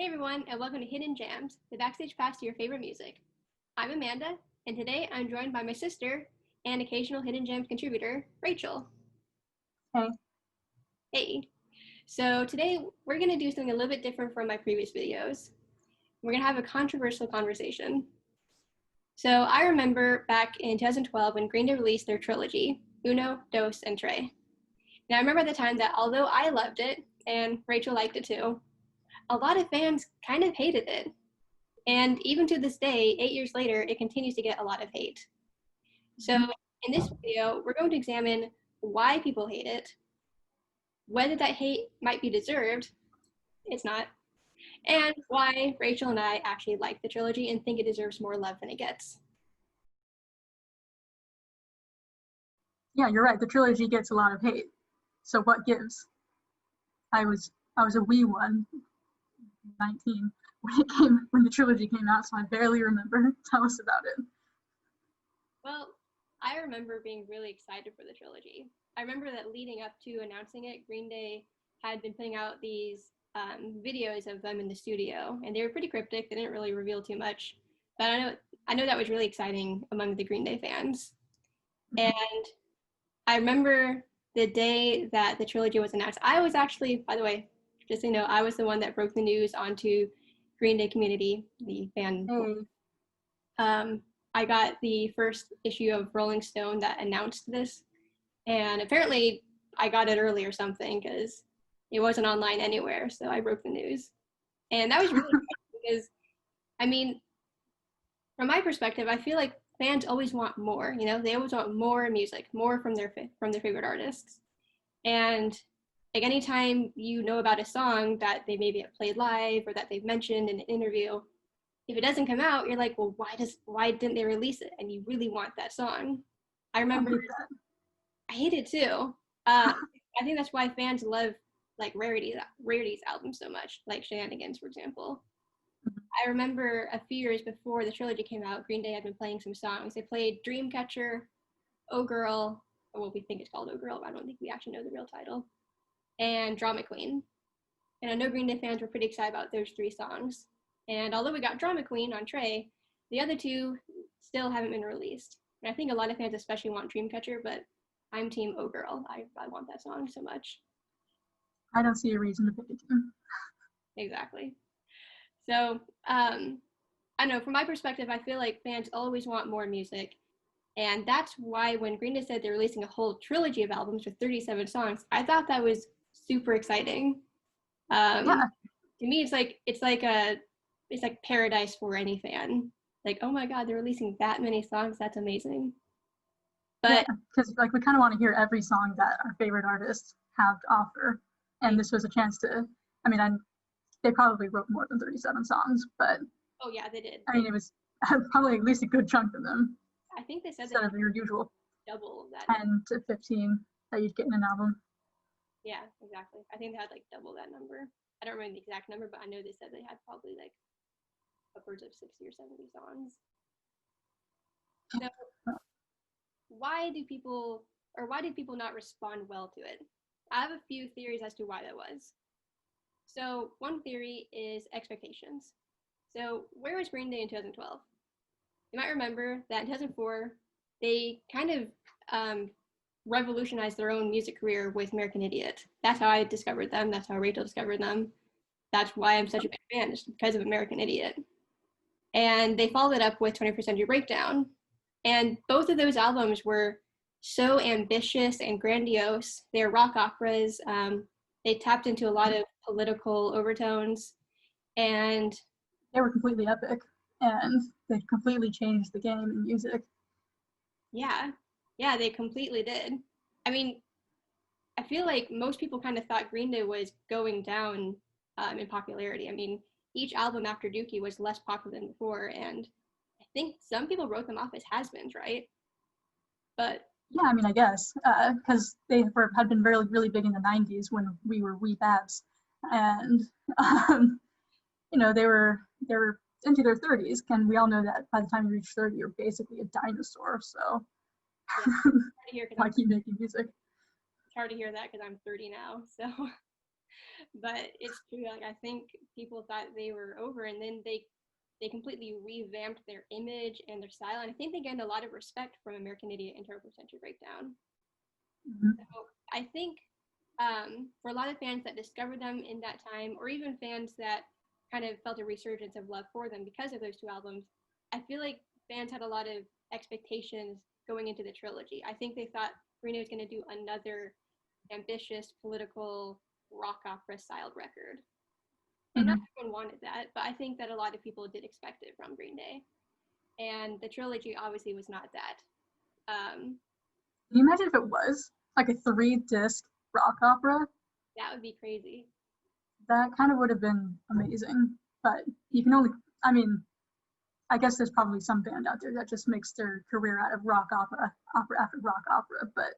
Hey everyone, and welcome to Hidden Jams, the backstage pass to your favorite music. I'm Amanda, and today I'm joined by my sister and occasional Hidden Jams contributor, Rachel. Hey. Hey. So today we're going to do something a little bit different from my previous videos. We're going to have a controversial conversation. So I remember back in 2012 when Green Day released their trilogy, Uno, Dos, and Tre. And I remember at the time that although I loved it, and Rachel liked it too, a lot of fans kind of hated it. And even to this day, 8 years later, it continues to get a lot of hate. So in this video, we're going to examine why people hate it, whether that hate might be deserved, it's not, and why Rachel and I actually like the trilogy and think it deserves more love than it gets. Yeah, you're right. The trilogy gets a lot of hate. So what gives? I was a wee one, 19, when the trilogy came out, so I barely remember. Tell us about it. Well, I remember being really excited for the trilogy. I remember that leading up to announcing it, Green Day had been putting out these videos of them in the studio, and they were pretty cryptic. They didn't really reveal too much, but I know that was really exciting among the Green Day fans. And I remember the day that the trilogy was announced. I was actually, by the way, just so you know, I was the one that broke the news onto Green Day community, the fan. Hey. I got the first issue of Rolling Stone that announced this, and apparently I got it early or something because it wasn't online anywhere, so I broke the news. And that was really because, I mean, from my perspective, I feel like fans always want more. You know, they always want more music, more from their favorite artists. And like anytime you know about a song that they maybe have played live or that they've mentioned in an interview, if it doesn't come out, you're like, well, why didn't they release it? And you really want that song. I remember I hate it too. I think that's why fans love like rarities albums so much, like Shenanigans, for example. I remember a few years before the trilogy came out, Green Day had been playing some songs. They played Dreamcatcher, Oh Girl, or what we think it's called Oh Girl, but I don't think we actually know the real title, and Drama Queen. And I know Green Day fans were pretty excited about those three songs. And although we got Drama Queen on Tre, the other two still haven't been released. And I think a lot of fans especially want Dreamcatcher, but I'm team Oh Girl. I want that song so much. I don't see a reason to pick it. Exactly. So, I know from my perspective, I feel like fans always want more music. And that's why when Green Day said they're releasing a whole trilogy of albums with 37 songs, I thought that was super exciting. Yeah. To me, it's like paradise for any fan. Like, oh my God, they're releasing that many songs. That's amazing. But because like we kind of want to hear every song that our favorite artists have to offer, and this was a chance to. I mean, they probably wrote more than 37 songs, but oh yeah, they did. I mean, it was probably at least a good chunk of them. I think they said instead of your usual double that 10 to 15 that you'd get in an album. Yeah, exactly. I think they had like double that number. I don't remember the exact number, but I know they said they had probably like upwards of 60 or 70 songs. So why did people not respond well to it? I have a few theories as to why that was. So one theory is expectations. So where was Green Day in 2012? You might remember that in 2004, they kind of revolutionized their own music career with American Idiot. That's how I discovered them. That's how Rachel discovered them. That's why I'm such a big fan, just because of American Idiot. And they followed it up with 21st Century Breakdown. And both of those albums were so ambitious and grandiose. They're rock operas. They tapped into a lot of political overtones. And they were completely epic. And they completely changed the game in music. Yeah, they completely did. I mean, I feel like most people kind of thought Green Day was going down in popularity. I mean, each album after Dookie was less popular than before, and I think some people wrote them off as has-beens, right? But yeah, I mean, I guess because they had been really big in the '90s when we were wee babs, and you know they were into their 30s, and we all know that by the time you reach 30, you're basically a dinosaur. So yeah, why keep making music? It's hard to hear that because I'm 30 now. So But it's true. Like I think people thought they were over, and then they completely revamped their image and their style. And I think they gained a lot of respect from American Idiot and 21st Century Breakdown. Mhm. So I think for a lot of fans that discovered them in that time, or even fans that kind of felt a resurgence of love for them because of those two albums, I feel like fans had a lot of expectations going into the trilogy. I think they thought Green Day was going to do another ambitious political rock opera styled record. And not Mhm. everyone wanted that, but I think that a lot of people did expect it from Green Day. And the trilogy obviously was not that. Um, Can you imagine if it was like a 3-disc rock opera? that would be crazy. That kind of would have been amazing. But you can only, I mean, I guess there's probably some band out there that just makes their career out of rock opera, opera after rock opera. But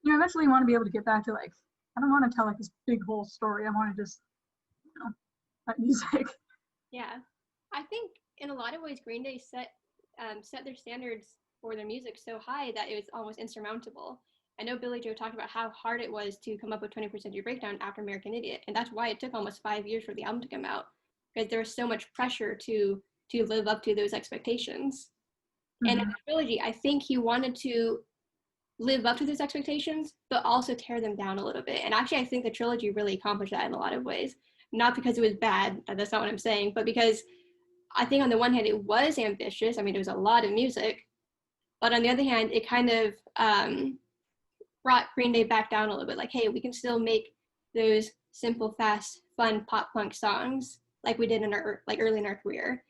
eventually you want to be able to get back to like, I don't want to tell like this big whole story. I want to just, write music. Yeah, I think in a lot of ways, Green Day set their standards for their music so high that it was almost insurmountable. I know Billy Joe talked about how hard it was to come up with 21st Century Breakdown after American Idiot, and that's why it took almost 5 years for the album to come out, because there was so much pressure to live up to those expectations. And in Mm-hmm. the trilogy, I think he wanted to live up to those expectations, but also tear them down a little bit. And actually, I think the trilogy really accomplished that in a lot of ways. Not because it was bad, that's not what I'm saying, but because I think on the one hand, it was ambitious. I mean, it was a lot of music. But on the other hand, it kind of brought Green Day back down a little bit. Like, hey, we can still make those simple, fast, fun pop punk songs like we did in our like early in our career,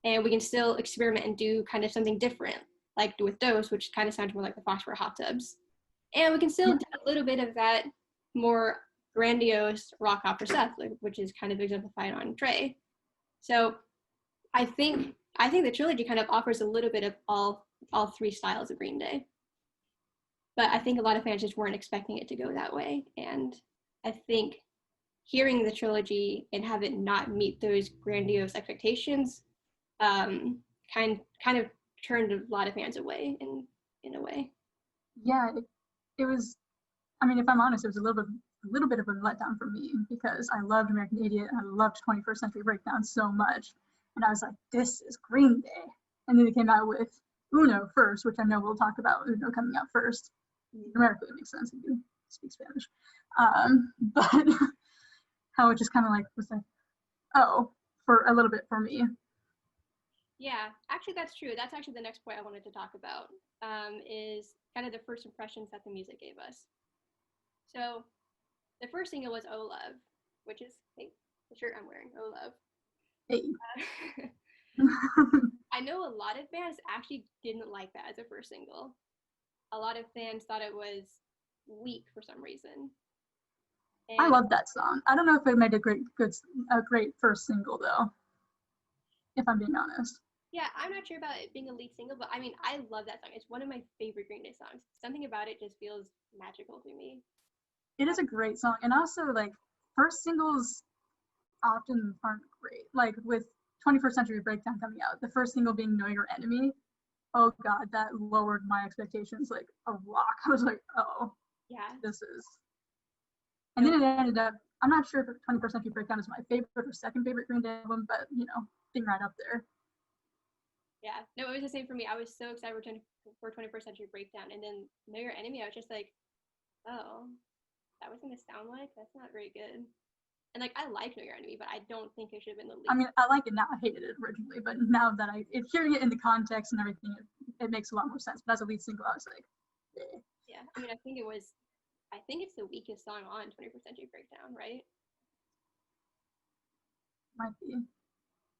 and we can still experiment and do kind of something different, like with Dose, which kind of sounds more like the Foxborough Hot Tubs, and we can still Yeah. do a little bit of that more grandiose rock opera stuff, like, which is kind of exemplified on Trey. So I think the trilogy kind of offers a little bit of all three styles of Green Day. But I think a lot of fans just weren't expecting it to go that way. And I think hearing the trilogy and have it not meet those grandiose expectations kind of turned a lot of fans away in a way. Yeah, it was. I mean, if I'm honest, it was a little bit of a letdown for me because I loved American Idiot and I loved 21st Century Breakdown so much, and I was like, this is Green Day, and then they came out with Uno first, which I know we'll talk about Uno coming out first. Numerically, it makes sense if you speak Spanish, but how it just kind of like was like, oh, for a little bit for me. Yeah, actually, that's true. That's actually the next point I wanted to talk about, is kind of the first impressions that the music gave us. So the first single was "Oh Love," which is, hey, the shirt I'm wearing, "Oh Love." Hey. I know a lot of fans actually didn't like that as a first single. A lot of fans thought it was weak for some reason. I And love that song. I don't know if it made a great first single though, if I'm being honest. yeah, I'm not sure about it being a lead single, but I mean, I love that song. It's one of my favorite Green Day songs. Something about it just feels magical to me. It is a great song, and also like first singles often aren't great. Like with 21st Century Breakdown coming out, the first single being Know Your Enemy. Oh God, that lowered my expectations like a rock. I was like, oh, Yeah. this is. And No, then it ended up. I'm not sure if 21st Century Breakdown is my favorite or second favorite Green Day album, but being right up there. yeah. No, it was the same for me. I was so excited for 21st Century Breakdown. And then Know Your Enemy, I was just like, oh, that was going to sound like? That's not very good. And like, I like Know Your Enemy, but I don't think it should have been the I lead. mean, I like it now. I hated it originally, but now that hearing it in the context and everything, it makes a lot more sense. But as a lead single, I was like, eh. Yeah. I mean, I think it's the weakest song on 21st Century Breakdown, right? Might be.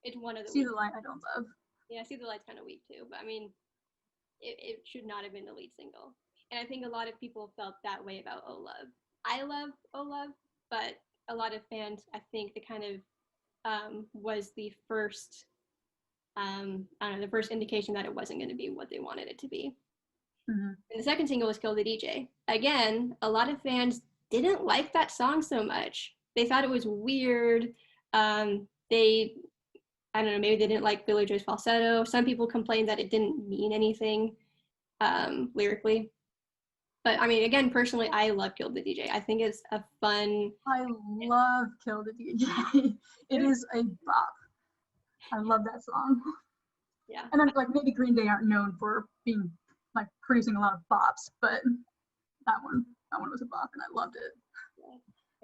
It's one of the See weak. the Light, I don't love. Yeah, See the Light's kind of weak too, but I mean, it should not have been the lead single. And I think a lot of people felt that way about Oh Love. I love Oh Love, but a lot of fans, I think, it kind of was the first, I don't know, the first indication that it wasn't going to be what they wanted it to be. Mm-hmm. And the second single was Kill the DJ. Again, a lot of fans didn't like that song so much. They thought it was weird. They, I don't know, maybe they didn't like Billy Joe's falsetto. Some people complained that it didn't mean anything lyrically. But I mean, again, personally, I love Kill the DJ. I think it's a fun. I love Kill the DJ. It is a bop. I love that song. Yeah. And then like maybe Green Day aren't known for being like producing a lot of bops, but that one was a bop and I loved it.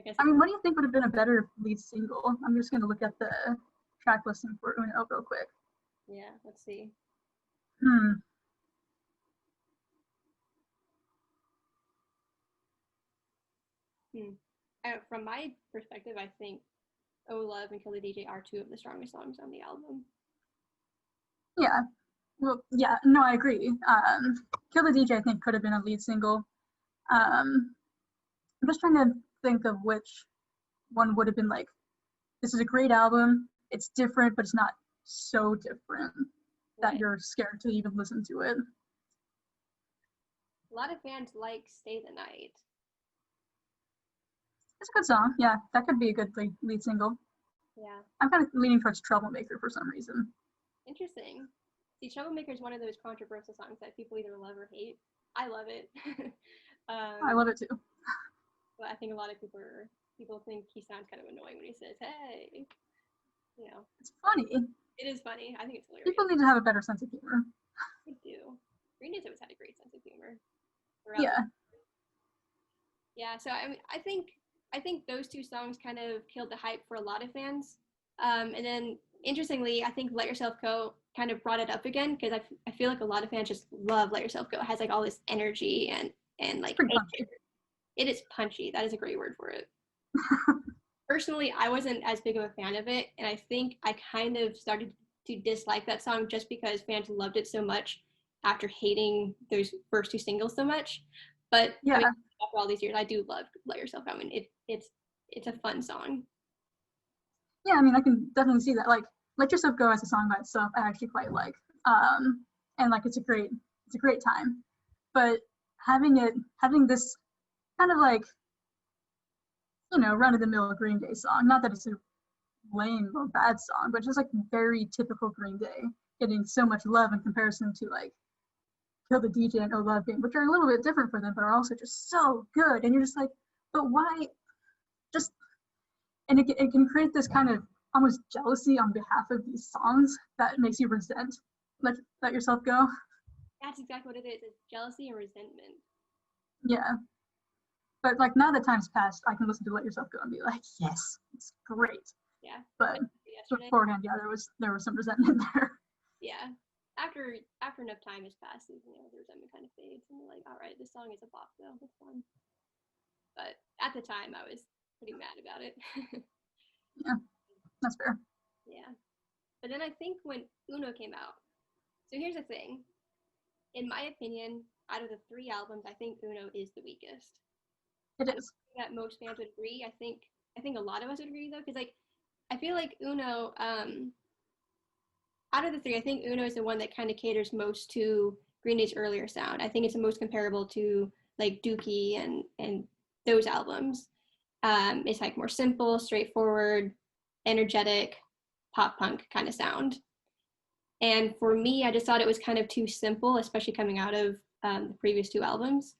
Yeah. I mean, what do you think would have been a better lead single? I'm just gonna look at the track listing for Uno real quick. Yeah, let's see. From my perspective, I think Oh Love and Kill the DJ are two of the strongest songs on the album. Yeah. Well, yeah, no, I agree. Kill the DJ, I think, could have been a lead single. I'm just trying to think of which one would have been like, this is a great album. It's different, but it's not so different that you're scared to even listen to it. A lot of fans like Stay the Night. It's a good song. Yeah, that could be a good lead single. Yeah. I'm kind of leaning towards Troublemaker for some reason. Interesting. See, Troublemaker is one of those controversial songs that people either love or hate. I love it. I love it too. But I think a lot of people think he sounds kind of annoying when he says, "Hey," you know. It's funny. It is funny. I think it's hilarious. People need to have a better sense of humor. They do. Green Day's always had a great sense of humor. Yeah. Yeah. So I mean, I think those two songs kind of killed the hype for a lot of fans. And then interestingly, I think Let Yourself Go kind of brought it up again because I feel like a lot of fans just love Let Yourself Go. It has like all this energy and like it is punchy. That is a great word for it. Personally, I wasn't as big of a fan of it, and I think I kind of started to dislike that song just because fans loved it so much after hating those first two singles so much. But yeah, I mean, after all these years, I do love Let Yourself Go. I mean, it's a fun song. Yeah, I mean, I can definitely see that. Like, Let Yourself Go as a song by itself, I actually quite like. And like, it's a great time. But having this kind of like, you know, run-of-the-mill Green Day song. Not that it's a lame or bad song, but just like very typical Green Day, getting so much love in comparison to like Kill the DJ and Oh Love Game, which are a little bit different for them, but are also just so good. And you're just like, but why? Just and it can create this kind of almost jealousy on behalf of these songs that makes you resent Let Yourself Go. That's exactly what it is. It's jealousy and resentment. Yeah. But like now that time's passed, I can listen to Let Yourself Go and be like, yes, it's great. Yeah. But beforehand, yeah, there was some resentment there. Yeah. After enough time has passed, you know, the resentment kind of fades, and you're like, all right, this song is a bop though. It's fun. But at the time, I was pretty mad about it. Yeah, that's fair. Yeah. But then I think when Uno came out, so here's the thing. In my opinion, out of the three albums, I think Uno is the weakest. It is. That most fans would agree. I think a lot of us would agree though, because like I feel like Uno, out of the three, I think Uno is the one that kind of caters most to Green Day's earlier sound. I think it's the most comparable to like Dookie and those albums. It's like more simple, straightforward, energetic, pop punk kind of sound. And for me, I just thought it was kind of too simple, especially coming out of the previous two albums.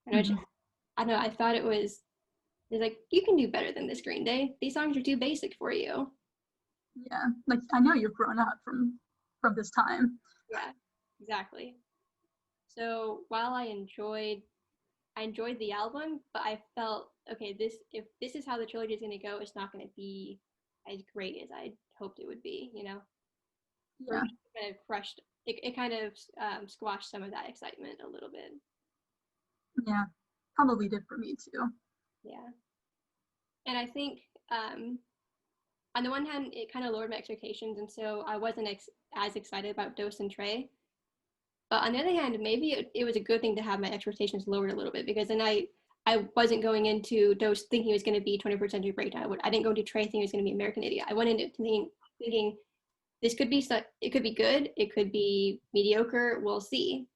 And I don't know, I thought it was like, you can do better than this, Green Day. These songs are too basic for you. Yeah, like I know you've grown up from this time. Yeah, exactly. So while I enjoyed the album, but I felt, okay, if this is how the trilogy is going to go, it's not going to be as great as I hoped it would be, you know? Yeah. For me, it kind of crushed, it kind of squashed some of that excitement a little bit. Yeah, probably did for me too. Yeah. And I think on the one hand, it kind of lowered my expectations, and so I wasn't as excited about Dose and Trey. But on the other hand, maybe it was a good thing to have my expectations lowered a little bit, because then I wasn't going into Dose thinking it was going to be 21st Century Breakdown. I didn't go into Trey thinking it was going to be American Idiot. I went into thinking this could be, it could be good, it could be mediocre, we'll see.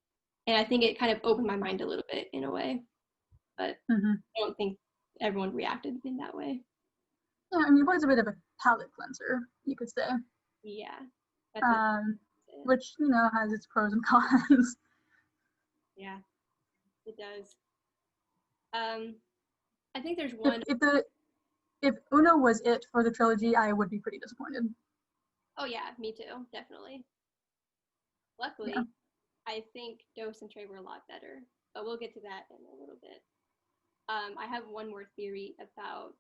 And I think it kind of opened my mind a little bit in a way. But I don't think everyone reacted in that way. Yeah, I mean, it was a bit of a palate cleanser, you could say. Yeah. Which, you know, has its pros and cons. Yeah, it does. I think there's one. If Uno was it for the trilogy, I would be pretty disappointed. Oh yeah, me too, definitely. Luckily, Yeah. I think Dose and Trey were a lot better, but we'll get to that in a little bit. I have one more theory about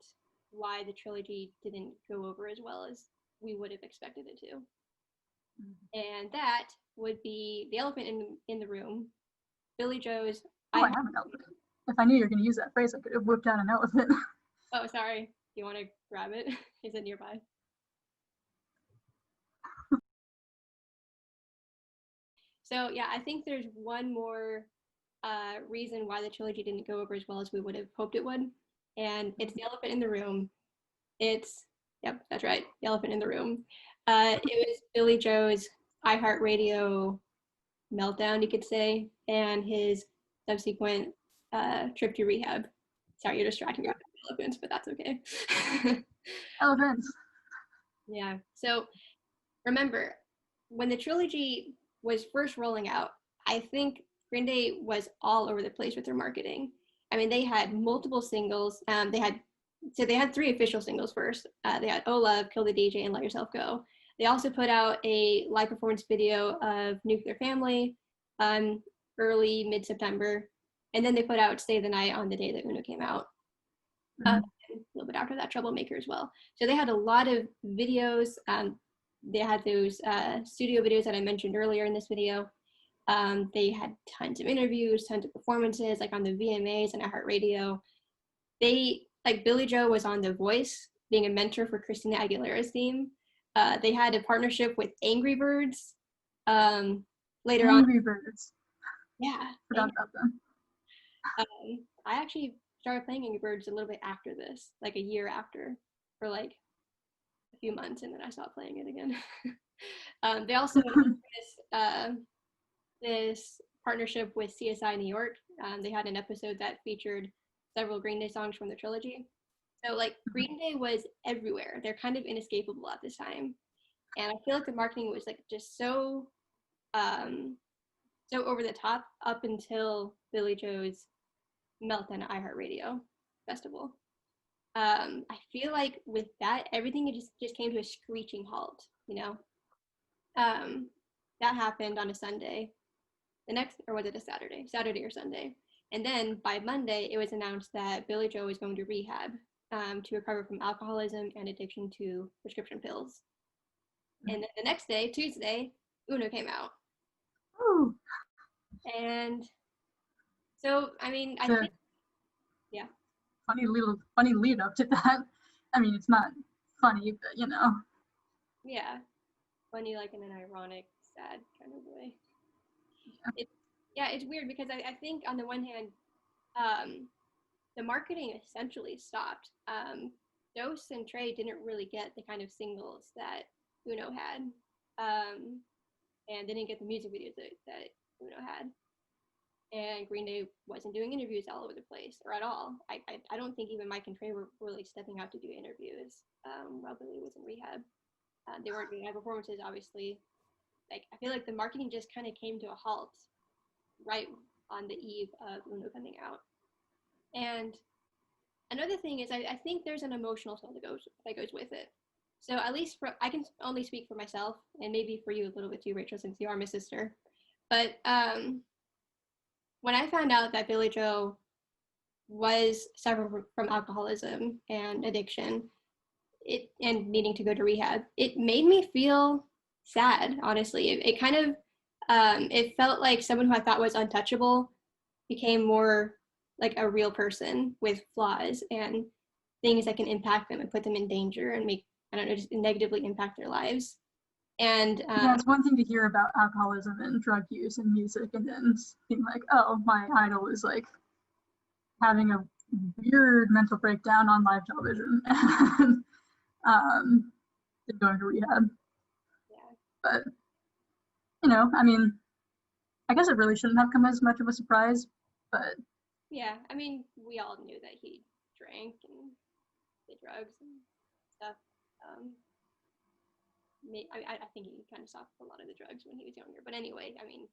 why the trilogy didn't go over as well as we would have expected it to. And that would be the elephant in the room, Billy Joe's Oh, I have an elephant. If I knew you were going to use that phrase, I could have whipped out an elephant. Oh, sorry. Do you want to grab it? Is it nearby? So yeah, I think there's one more reason why the trilogy didn't go over as well as we would have hoped it would, and it's the elephant in the room. Yep, that's right, the elephant in the room. It was Billy Joe's iHeartRadio meltdown, you could say, and his subsequent trip to rehab. Sorry, you're distracting me with elephants, but that's okay. Elephants. Yeah. So remember, when the trilogy was first rolling out, I think Green Day was all over the place with their marketing. I mean, they had multiple singles. They had 3 official singles first. They had "Oh Love," "Kill the DJ," and "Let Yourself Go." They also put out a live performance video of "Nuclear Family" early mid-September, and then they put out "Stay the Night" on the day that Uno came out. A little bit after that, "Troublemaker" as well. So they had a lot of videos. They had those studio videos that I mentioned earlier in this video. They had tons of interviews, tons of performances, like on the VMAs and iHeartRadio. Billy Joe was on The Voice, being a mentor for Christina Aguilera's theme. They had a partnership with Angry Birds. Later on, Angry Birds. Yeah. Forgot about them. I actually started playing Angry Birds a little bit after this, like a year after, for like a few months, and then I stopped playing it again. They also this partnership with CSI New York. They had an episode that featured several Green Day songs from the trilogy. So like Green Day was everywhere. They're kind of inescapable at this time. And I feel like the marketing was like just so so over the top up until Billy Joe's meltdown at iHeartRadio festival. I feel like with that, everything just came to a screeching halt, you know? That happened on a Sunday. Or was it a Saturday? Saturday or Sunday. And then by Monday, it was announced that Billy Joe was going to rehab to recover from alcoholism and addiction to prescription pills. And then the next day, Tuesday, Uno came out. Ooh. And so, I mean, I think, yeah. Funny lead up to that. I mean, it's not funny, but you know. Yeah. Funny, like in an ironic, sad kind of way. It's weird because I think on the one hand, the marketing essentially stopped. Dose and Trey didn't really get the kind of singles that Uno had, and they didn't get the music videos that Uno had. And Green Day wasn't doing interviews all over the place or at all. I don't think even Mike and Trey were really stepping out to do interviews while Billy was in rehab. They weren't doing live performances, obviously. Like I feel like the marketing just kind of came to a halt right on the eve of Uno coming out. And another thing is I think there's an emotional toll that goes with it. So at least I can only speak for myself and maybe for you a little bit too, Rachel, since you are my sister. But when I found out that Billy Joe was suffering from alcoholism and addiction, and needing to go to rehab, it made me feel sad. Honestly, it kind of it felt like someone who I thought was untouchable became more like a real person with flaws and things that can impact them and put them in danger and make, I don't know, just negatively impact their lives. And yeah, it's one thing to hear about alcoholism and drug use and music, and then being like, oh, my idol is like having a weird mental breakdown on live television and going to rehab. Yeah. But you know, I mean, I guess it really shouldn't have come as much of a surprise, but yeah, I mean, we all knew that he drank and did drugs and stuff. I think he kind of stopped a lot of the drugs when he was younger. But anyway, I mean,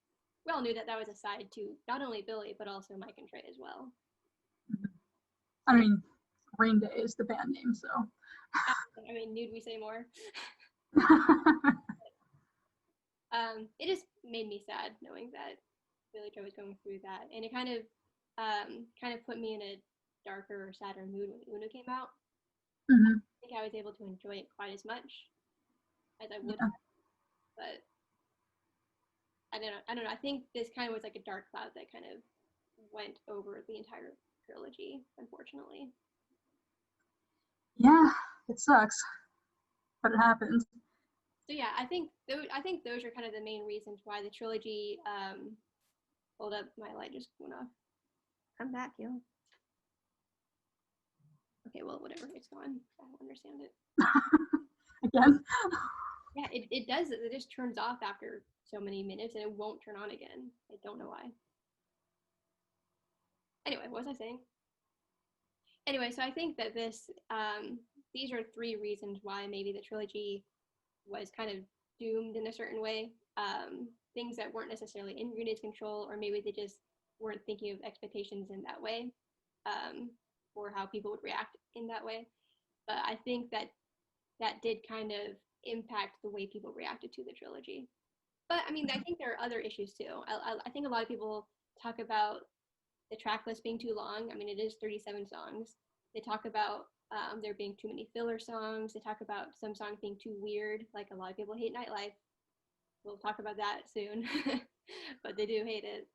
we all knew that was a side to not only Billy, but also Mike and Trey as well. I mean, Rain Day is the band name, so. I mean, need we say more? It just made me sad knowing that Billie Joe was going through that, and it kind of put me in a darker or sadder mood when Uno came out. Mm-hmm. I think I was able to enjoy it quite as much as I would Yeah. have, but I don't know. I think this kind of was like a dark cloud that kind of went over the entire trilogy, unfortunately. Yeah, it sucks, but it happens. So yeah, I think those are kind of the main reasons why the trilogy. Hold up, my light just went off. Come back, yo. Okay, well, whatever. It's gone. I don't understand it. Again. Yeah, it does. It just turns off after so many minutes, and it won't turn on again. I don't know why. Anyway, what was I saying? Anyway, so I think that these are three reasons why maybe the trilogy was kind of doomed in a certain way. Things that weren't necessarily in Green Day's control, or maybe they just weren't thinking of expectations in that way, or how people would react in that way. But I think that did kind of impact the way people reacted to the trilogy. But I mean, I think there are other issues too. I think a lot of people talk about the track list being too long. I mean, it is 37 songs. They talk about there being too many filler songs. They talk about some songs being too weird. Like a lot of people hate Nightlife. We'll talk about that soon, but they do hate it.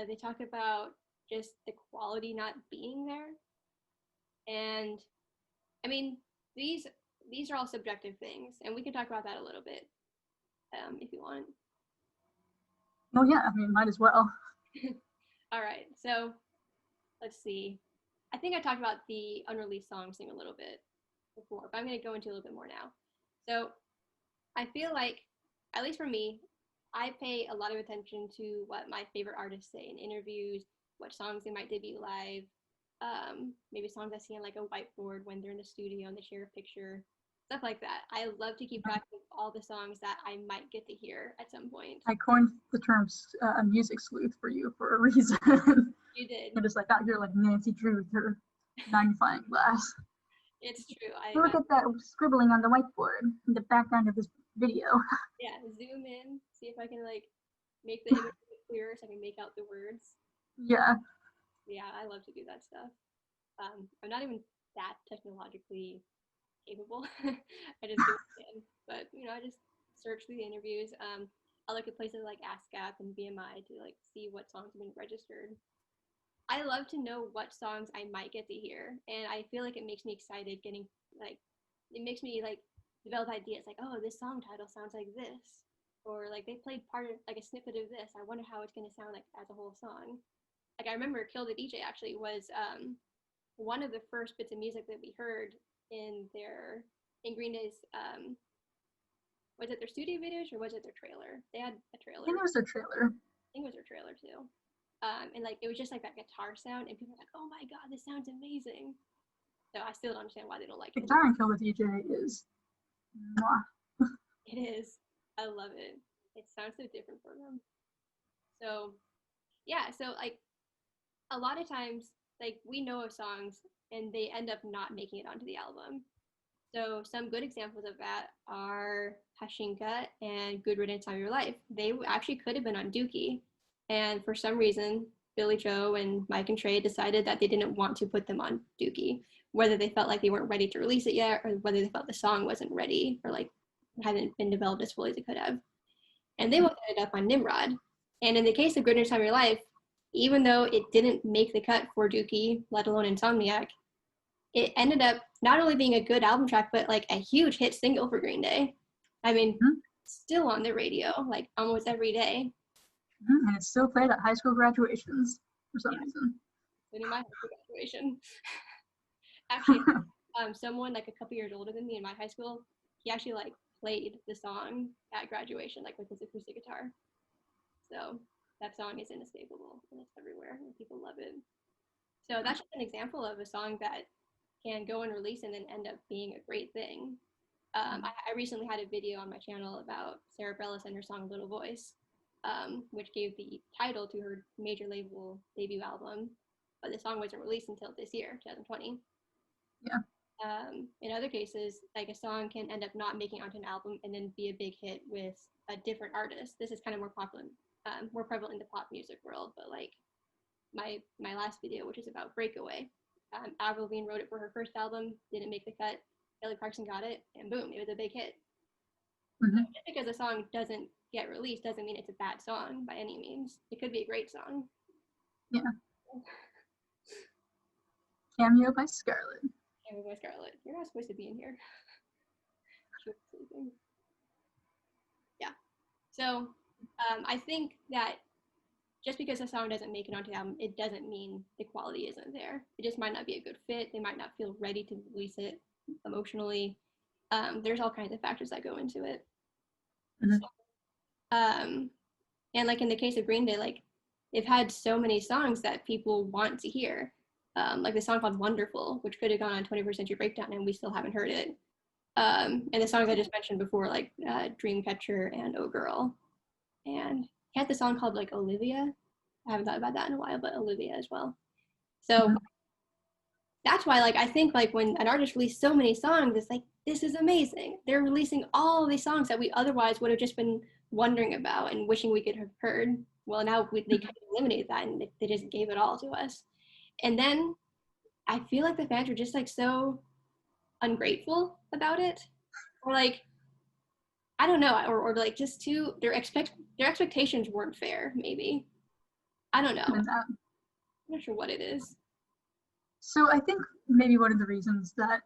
They talk about just the quality not being there, and I mean these are all subjective things, and we can talk about that a little bit if you want. Well, yeah, I mean, might as well. All right, so let's see. I think I talked about the unreleased songs thing a little bit before, but I'm going to go into a little bit more now. So I feel like, at least for me, I pay a lot of attention to what my favorite artists say in interviews, what songs they might debut live, maybe songs I see on like a whiteboard when they're in the studio and they share a picture, stuff like that. I love to keep track of all the songs that I might get to hear at some point. I coined the term music sleuth for you for a reason. You did. You're just like out here like Nancy Drew with her magnifying glass. It's true. Look at that scribbling on the whiteboard in the background of this video. Yeah, zoom in, see if I can like make the image clearer so I can make out the words. Yeah. Yeah, I love to do that stuff. I'm not even that technologically capable. I just do it, but I just search through the interviews. I look at places like ASCAP and BMI to like see what songs have been registered. I love to know what songs I might get to hear, and I feel like it makes me excited getting like it makes me like develop ideas like, oh, this song title sounds like this, or like they played part of like a snippet of this. I wonder how it's going to sound like as a whole song. Like I remember Kill the DJ actually was one of the first bits of music that we heard in Green Day's was it their studio videos or was it their trailer? They had a trailer. I think it was their trailer. I think it was their trailer too. And like it was just like that guitar sound, and people were like, "Oh my god, this sounds amazing!" So I still don't understand why they don't like The it. guitar in Kill the DJ is, mwah. It is. I love it. It sounds so different for them. So yeah, so like a lot of times, like we know of songs and they end up not making it onto the album. So some good examples of that are Hashinka and Good Riddance on Your Life. They actually could have been on Dookie. And for some reason, Billie Joe and Mike and Trey decided that they didn't want to put them on Dookie, whether they felt like they weren't ready to release it yet, or whether they felt the song wasn't ready, or like hadn't been developed as fully as it could have. And they both ended up on Nimrod. And in the case of Good Riddance on Your Life, even though it didn't make the cut for Dookie, let alone Insomniac, it ended up not only being a good album track, but like a huge hit single for Green Day. I mean, still on the radio, like almost every day. And it's still played at high school graduations for some reason. Including my high school graduation. Actually, someone like a couple years older than me in my high school, he actually like played the song at graduation, like with his acoustic guitar. So that song is inescapable and it's everywhere and people love it. So that's just an example of a song that can go and release and then end up being a great thing. I recently had a video on my channel about Sarah Bareilles and her song Little Voice, which gave the title to her major label debut album. but the song wasn't released until this year, 2020. Yeah. In other cases, like a song can end up not making onto an album and then be a big hit with a different artist. This is kind of more popular, more prevalent in the pop music world, but like my last video, which is about Breakaway, Avril Lavigne wrote it for her first album, didn't make the cut, Kelly Clarkson got it, and boom, it was a big hit. Mm-hmm. So just because a song doesn't get released doesn't mean it's a bad song by any means. It could be a great song. Yeah. Cameo by Scarlett. Cameo by Scarlett. You're not supposed to be in here. She was sleeping. Yeah. So I think that just because a song doesn't make it onto the album, it doesn't mean the quality isn't there. It just might not be a good fit. They might not feel ready to release it emotionally. There's all kinds of factors that go into it. Mm-hmm. And like in the case of Green Day, like they've had so many songs that people want to hear. Like the song called Wonderful, which could have gone on 21st Century Breakdown and we still haven't heard it. And the songs I just mentioned before, like Dreamcatcher and Oh Girl. And he had the song called like Olivia. I haven't thought about that in a while, but Olivia as well. So that's why, like, I think like when an artist released so many songs, it's like, this is amazing. They're releasing all these songs that we otherwise would have just been wondering about and wishing we could have heard. Well, now they kind of eliminated that and they just gave it all to us. And then I feel like the fans were just like so ungrateful about it, or like I don't know, or like just too their expectations weren't fair. Maybe I don't know. I'm not sure what it is. So I think maybe one of the reasons that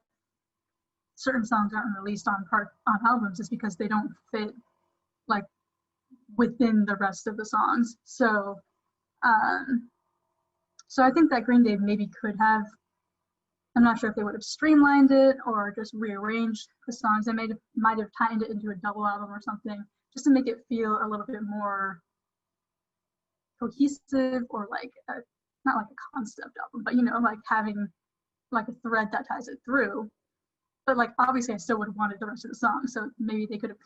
certain songs aren't released on albums is because they don't fit like within the rest of the songs. So I think that Green Day maybe could have, I'm not sure if they would have streamlined it or just rearranged the songs. They might have tightened it into a double album or something just to make it feel a little bit more cohesive, or like not like a concept album, but like having like a thread that ties it through. But like obviously I still would have wanted the rest of the song, so maybe they could have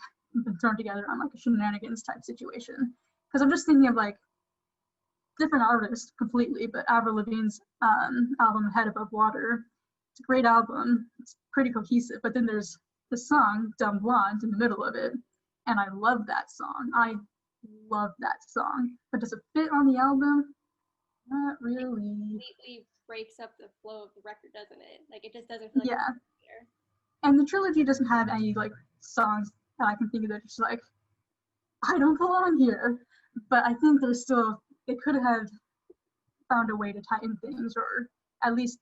been thrown together on like a shenanigans type situation. Because I'm just thinking of like different artists completely, but Avril Lavigne's album Head Above Water, it's a great album, it's pretty cohesive, but then there's the song Dumb Blonde in the middle of it, and I love that song. But does it fit on the album? Not really. It completely breaks up the flow of the record, doesn't it? Like it just doesn't feel like yeah. And the trilogy doesn't have any like songs that I can think of that are just like, I don't belong here. But I think they could have found a way to tighten things, or at least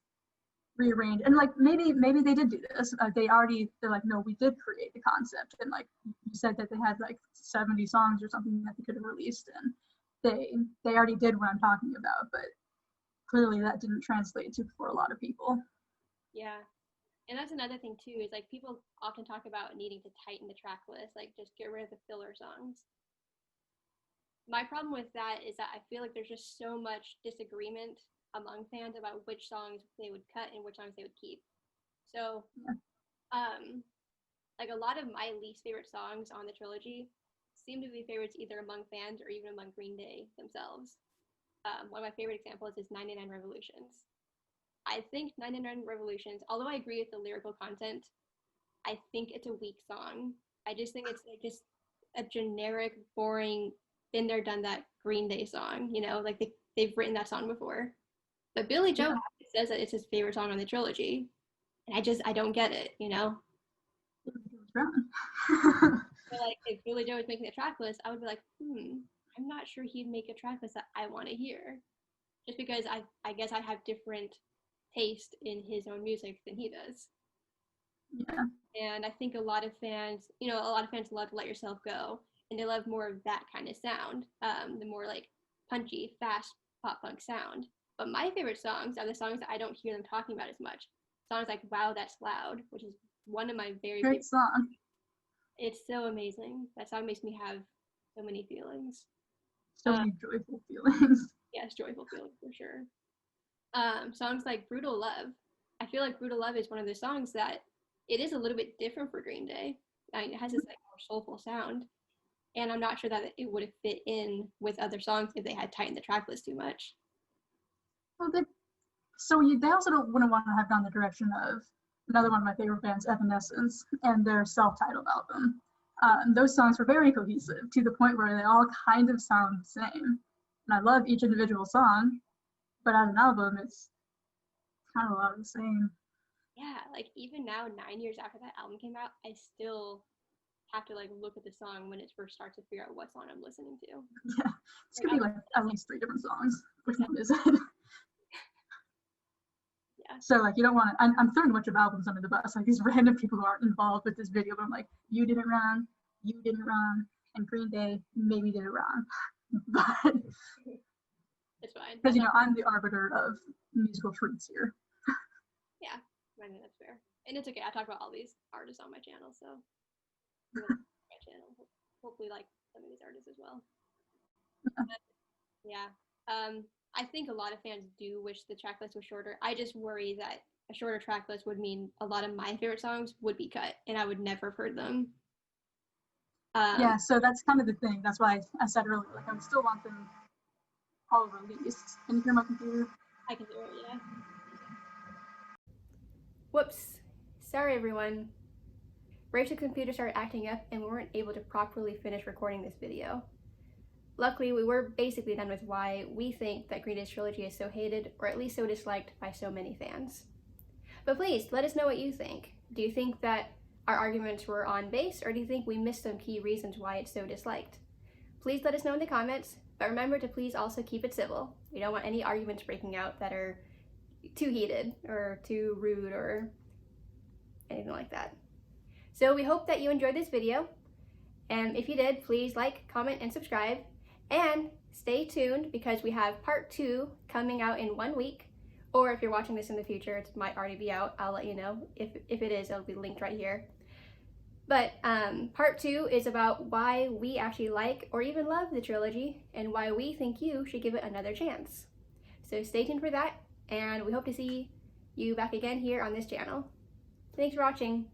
rearrange. And like maybe they did do this. They're like, no, we did create the concept, and like you said that they had like 70 songs or something that they could have released, and they already did what I'm talking about, but clearly that didn't translate for a lot of people. Yeah. And that's another thing too, is like people often talk about needing to tighten the track list, like just get rid of the filler songs. My problem with that is that I feel like there's just so much disagreement among fans about which songs they would cut and which songs they would keep. So, like a lot of my least favorite songs on the trilogy seem to be favorites either among fans or even among Green Day themselves. One of my favorite examples is 99 Revolutions. I think 99 Revolutions, although I agree with the lyrical content, I think it's a weak song. I just think it's like just a generic, boring, been there, done that Green Day song, like they've written that song before. But Billy Joe says that it's his favorite song on the trilogy. And I don't get it, So like if Billy Joe was making a track list, I would be like, I'm not sure he'd make a track list that I want to hear. Just because I guess I have different taste in his own music than he does. Yeah. And I think a lot of fans love to Let Yourself Go, and they love more of that kind of sound, the more like punchy, fast pop punk sound. But my favorite songs are the songs that I don't hear them talking about as much. Songs like Wow, That's Loud, which is one of my very great song. It's so amazing. That song makes me have so many feelings. So many joyful feelings. Yes, joyful feelings for sure. Songs like Brutal Love. I feel like Brutal Love is one of the songs that it is a little bit different for Green Day. It has this like more soulful sound, and I'm not sure that it would have fit in with other songs if they had tightened the track list too much. Well, So they also wouldn't want to have gone the direction of another one of my favorite bands, Evanescence, and their self-titled album. Those songs were very cohesive to the point where they all kind of sound the same. And I love each individual song, but as an album, it's kind of a lot of the same. Yeah, like even now, 9 years after that album came out, I still have to like look at the song when it first starts to figure out what song I'm listening to. Yeah, it's gonna be like at least 3 different songs. Which one is it? Yeah. So like you don't want to. I'm throwing a bunch of albums under the bus, like these random people who aren't involved with this video. But I'm like, you did it wrong, and Green Day maybe did it wrong. But it's fine. Because I'm the arbiter of musical truths here. Yeah, I mean that's fair, and it's okay. I talk about all these artists on my channel, so my channel hopefully like some of these artists as well. But, yeah, I think a lot of fans do wish the track list was shorter. I just worry that a shorter track list would mean a lot of my favorite songs would be cut, and I would never have heard them. Yeah, so that's kind of the thing. That's why I said earlier, like I would still want them all released. Can you hear my computer? I can hear it, yeah. Whoops. Sorry, everyone. Rachel's computer started acting up and we weren't able to properly finish recording this video. Luckily, we were basically done with why we think that Green Day's Trilogy is so hated, or at least so disliked by so many fans. But please, let us know what you think. Do you think that our arguments were on base, or do you think we missed some key reasons why it's so disliked? Please let us know in the comments, but remember to please also keep it civil. We don't want any arguments breaking out that are too heated, or too rude, or anything like that. So we hope that you enjoyed this video, and if you did, please like, comment, and subscribe, and stay tuned because we have part 2 coming out in 1 week, or if you're watching this in the future, it might already be out. I'll let you know. If it is, it'll be linked right here. But part 2 is about why we actually like or even love the trilogy and why we think you should give it another chance. So stay tuned for that, and we hope to see you back again here on this channel. Thanks for watching.